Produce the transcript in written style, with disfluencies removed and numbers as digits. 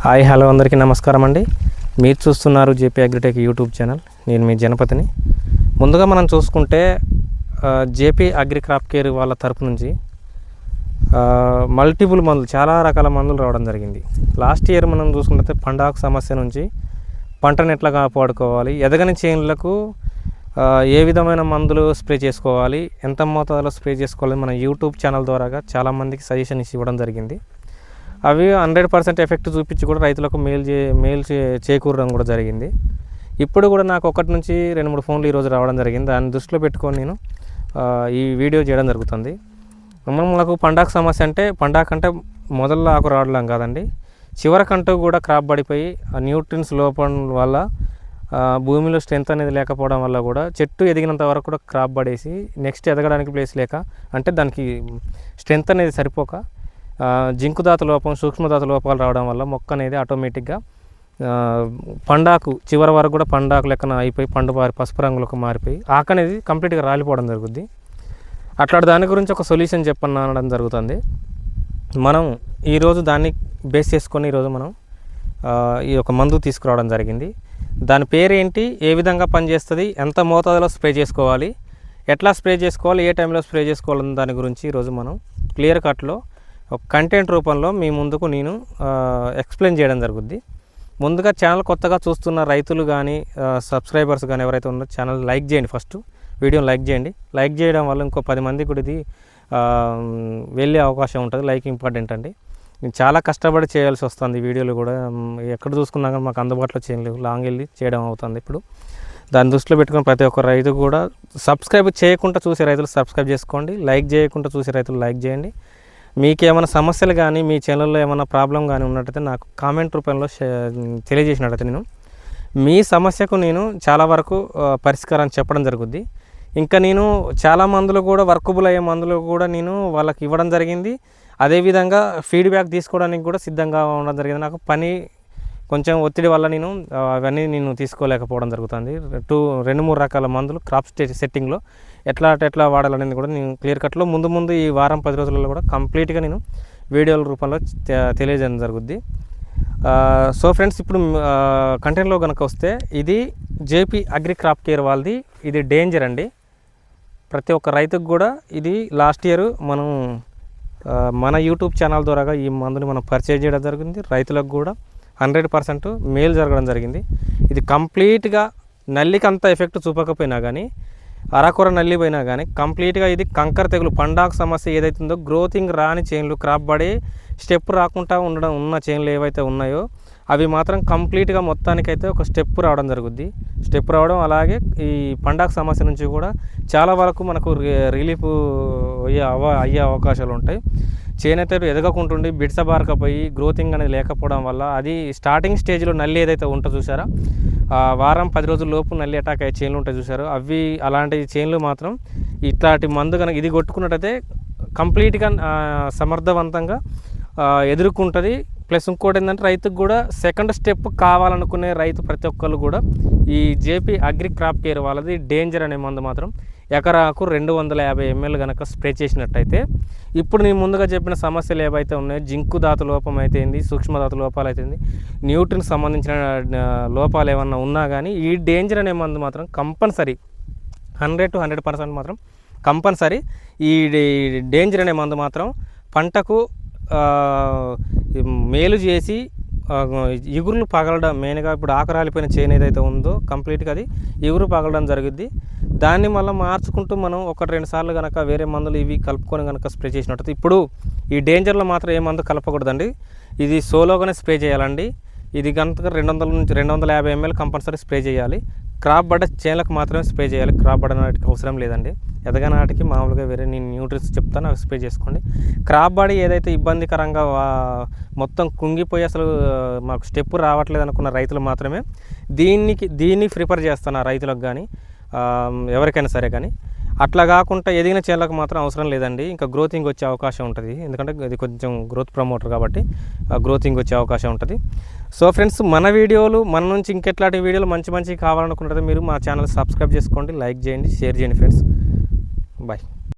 Hi hello అందరికీ నమస్కారం అండి. మీరు చూస్తున్నారు జేపీ అగ్రిటెక్ యూట్యూబ్ ఛానల్. నేను మీ జనపతిని. ముందుగా మనం చూసుకుంటే జేపీ అగ్రి క్రాప్ కేర్ వాళ్ళ తరపు నుంచి మల్టిపుల్ మందులు, చాలా రకాల మందులు రావడం జరిగింది. లాస్ట్ ఇయర్ మనం చూసుకుంటే పండాకు సమస్య నుంచి పంటను ఎట్లా కాపాడుకోవాలి, ఎదగని చేనులకు ఏ విధమైన మందులు స్ప్రే చేసుకోవాలి, ఎంత మోతాదులో స్ప్రే చేసుకోవాలి, మన యూట్యూబ్ ఛానల్ ద్వారాగా చాలామందికి సజెషన్ ఇవ్వడం జరిగింది. అవి 100% ఎఫెక్ట్ చూపించి కూడా రైతులకు మేలు చేకూరడం కూడా జరిగింది. ఇప్పుడు కూడా నాకు 1 నుంచి 2-3 ఫోన్లు ఈరోజు రావడం జరిగింది. దాన్ని దృష్టిలో పెట్టుకొని నేను ఈ వీడియో చేయడం జరుగుతుంది. మనకు పండాకు సమస్య అంటే పండాకంటే మొదల్లో ఆకు రావడం కాదండి, చివరికంటూ కూడా క్రాప్ పడిపోయి న్యూట్రిన్స్ లోపం వల్ల భూమిలో స్ట్రెంత్ అనేది లేకపోవడం వల్ల కూడా చెట్టు ఎదిగినంత వరకు కూడా క్రాప్ పడేసి నెక్స్ట్ ఎదగడానికి ప్లేస్ లేక, అంటే దానికి స్ట్రెంత్ అనేది సరిపోక జింకుదాత లోపం, సూక్ష్మదాత లోపాలు రావడం వల్ల మొక్క అనేది ఆటోమేటిక్గా పండాకు చివరి వరకు కూడా పండాకు లెక్కన అయిపోయి పండు పసుపు రంగులకు మారిపోయి ఆకు అనేది కంప్లీట్గా రాలిపోవడం జరుగుద్ది. అట్లాంటి దాని గురించి ఒక సొల్యూషన్ చెప్పన్న అనడం జరుగుతుంది. మనం ఈరోజు దాన్ని బేస్ చేసుకొని ఈరోజు మనం ఈ యొక్క మందు తీసుకురావడం జరిగింది. దాని పేరేంటి, ఏ విధంగా పనిచేస్తుంది, ఎంత మోతాదులో స్ప్రే చేసుకోవాలి, ఎట్లా స్ప్రే చేసుకోవాలి, ఏ టైంలో స్ప్రే చేసుకోవాలన్న దాని గురించి ఈరోజు మనం క్లియర్ కట్లో ఒక కంటెంట్ రూపంలో మీ ముందుకు నేను ఎక్స్ప్లెయిన్ చేయడం జరుగుద్ది. ముందుగా ఛానల్ కొత్తగా చూస్తున్న రైతులు కానీ సబ్స్క్రైబర్స్ కానీ ఎవరైతే ఉన్నారో ఛానల్ లైక్ చేయండి. ఫస్ట్ వీడియోని లైక్ చేయండి. లైక్ చేయడం వల్ల ఇంకో 10 మందికి కూడా ఇది వెళ్ళే అవకాశం ఉంటుంది. లైక్ ఇంపార్టెంట్ అండి. నేను చాలా కష్టపడి చేయాల్సి వస్తుంది. వీడియోలు కూడా ఎక్కడ చూసుకున్నా కానీ మాకు అందుబాటులో చేయలేవు, లాంగ్ వెళ్ళి చేయడం అవుతుంది. ఇప్పుడు దాన్ని దృష్టిలో పెట్టుకుని ప్రతి ఒక్క రైతు కూడా సబ్స్క్రైబ్ చేయకుండా చూసే రైతులు సబ్స్క్రైబ్ చేసుకోండి, లైక్ చేయకుండా చూసే రైతులు లైక్ చేయండి. మీకు ఏమైనా సమస్యలు కానీ మీ ఛానల్లో ఏమైనా ప్రాబ్లం కానీ ఉన్నట్టయితే నాకు కామెంట్ రూపంలో తెలియజేసినట్టయితే నేను మీ సమస్యకు నేను చాలా వరకు పరిష్కారం చెప్పడం జరుగుద్ది. ఇంకా నేను చాలా మందులు కూడా వర్కబుల్ అయ్యే మందులు కూడా నేను వాళ్ళకి ఇవ్వడం జరిగింది. అదేవిధంగా ఫీడ్బ్యాక్ తీసుకోవడానికి కూడా సిద్ధంగా ఉండడం జరిగింది. నాకు పని కొంచెం ఒత్తిడి వల్ల నేను అవన్నీ తీసుకోలేకపోవడం జరుగుతుంది. 2-3 రకాల మందులు క్రాప్ సెట్టింగ్లో ఎట్లా వాడాలనేది కూడా నేను క్లియర్ కట్లో ముందు ఈ వారం 10 రోజులలో కూడా కంప్లీట్గా నేను వీడియోల రూపంలో తెలియజేయడం జరుగుద్ది. సో ఫ్రెండ్స్, ఇప్పుడు కంటెంట్లో కనుక వస్తే ఇది జేపీ అగ్రి క్రాప్ కేర్ వాళ్ళది. ఇది డేంజర్ అండి. ప్రతి ఒక్క రైతుకు కూడా ఇది లాస్ట్ ఇయర్ మనం మన యూట్యూబ్ ఛానల్ ద్వారాగా ఈ మందుని మనం పర్చేజ్ చేయడం జరిగింది. రైతులకు కూడా 100% మేలు జరగడం జరిగింది. ఇది కంప్లీట్గా నల్లికి అంత ఎఫెక్ట్ చూపకపోయినా కానీ, అరకొర నల్లి పోయినా కానీ కంప్లీట్గా ఇది కంకర తెగులు పండాకు సమస్య ఏదైతుందో, గ్రోతింగ్ రాని చేన్లు, క్రాప్ పడే స్టెప్ రాకుండా ఉన్న చేన్లు ఏవైతే ఉన్నాయో అవి మాత్రం కంప్లీట్గా మొత్తానికైతే ఒక స్టెప్ రావడం జరుగుద్ది. స్టెప్ రావడం, అలాగే ఈ పండాకు సమస్య నుంచి కూడా చాలా వరకు మనకు రిలీఫ్ అయ్యే అవకాశాలు ఉంటాయి. చేనైతే ఎదగకుంటుండి బిడ్సబారకపోయి గ్రోతింగ్ అనేది లేకపోవడం వల్ల అది స్టార్టింగ్ స్టేజ్లో నల్లి ఏదైతే ఉంటుందో చూసారా, వారం 10 రోజుల లోపు నల్లి అటాక్ అయ్యే చేన్లు ఉంటాయి చూసారు, అవి అలాంటి చేన్లు మాత్రం ఇట్లాంటి మందు కనుక ఇది కొట్టుకున్నట్టయితే కంప్లీట్గా సమర్థవంతంగా ఎదుర్కొంటుంది. ప్లస్ ఇంకోటి ఏంటంటే రైతుకు కూడా సెకండ్ స్టెప్ కావాలనుకునే రైతు ప్రతి ఒక్కరు కూడా ఈ జేపీ అగ్రి క్రాప్ కేర్ వాళ్ళది డేంజర్ అనే మందు మాత్రం ఎకరాకు 250 ml కనుక స్ప్రే చేసినట్టయితే, ఇప్పుడు నేను ముందుగా చెప్పిన సమస్యలు ఏవైతే ఉన్నాయో, జింకు దాత లోపం అయితేంది, సూక్ష్మదాత లోపాలు అయితేంది, న్యూట్రిన్ సంబంధించిన లోపాలు ఏమన్నా ఉన్నా కానీ ఈ డేంజర్ అనే మందు మాత్రం కంపల్సరీ 100 to 100% మాత్రం కంపల్సరీ ఈ డేంజర్ అనే మందు మాత్రం పంటకు మేలు చేసి ఇగురులు పగలడం, మెయిన్గా ఇప్పుడు ఆకరాలిపోయిన చేను ఏదైతే ఉందో కంప్లీట్గా అది ఇగురు పగలడం జరుగుద్ది. దాన్ని మళ్ళీ మార్చుకుంటూ మనం 1-2 సార్లు కనుక వేరే మందులు ఇవి కలుపుకొని కనుక స్ప్రే చేసినట్టు, ఇప్పుడు ఈ డేంజర్లో మాత్రం ఏ మందు కలపకూడదండి. ఇది సోలోగానే స్ప్రే చేయాలండి. ఇది కనుక 200 నుంచి 250 ml కంపల్సరీ స్ప్రే చేయాలి. క్రాప్ పడ్డ చేనులకు మాత్రమే స్ప్రే చేయాలి. క్రాప్ పడ్డ నాటికి అవసరం లేదండి. ఎదగ నాటికి మామూలుగా వేరే నేను న్యూట్రిన్స్ చెప్తాను, అవి స్ప్రే చేసుకోండి. క్రాప్ బాడీ ఏదైతే ఇబ్బందికరంగా మొత్తం కుంగిపోయి అసలు మాకు స్టెప్ రావట్లేదు అనుకున్న రైతులు మాత్రమే దీన్ని ప్రిఫర్ చేస్తాను. ఆ రైతులకు కానీ ఎవరికైనా సరే కానీ. అట్లా కాకుండా ఎదిగిన చేనులకు మాత్రం అవసరం లేదండి. ఇంకా గ్రోతింగ్ వచ్చే అవకాశం ఉంటుంది, ఎందుకంటే ఇది కొంచెం గ్రోత్ ప్రమోటర్ కాబట్టి గ్రోతింగ్ వచ్చే అవకాశం ఉంటుంది. సో ఫ్రెండ్స్, మన వీడియోలు మన నుంచి ఇంకెట్లాంటి వీడియోలు మంచి కావాలనుకుంటే మీరు మా ఛానల్ సబ్స్క్రైబ్ చేసుకోండి, లైక్ చేయండి, షేర్ చేయండి ఫ్రెండ్స్. బాయ్.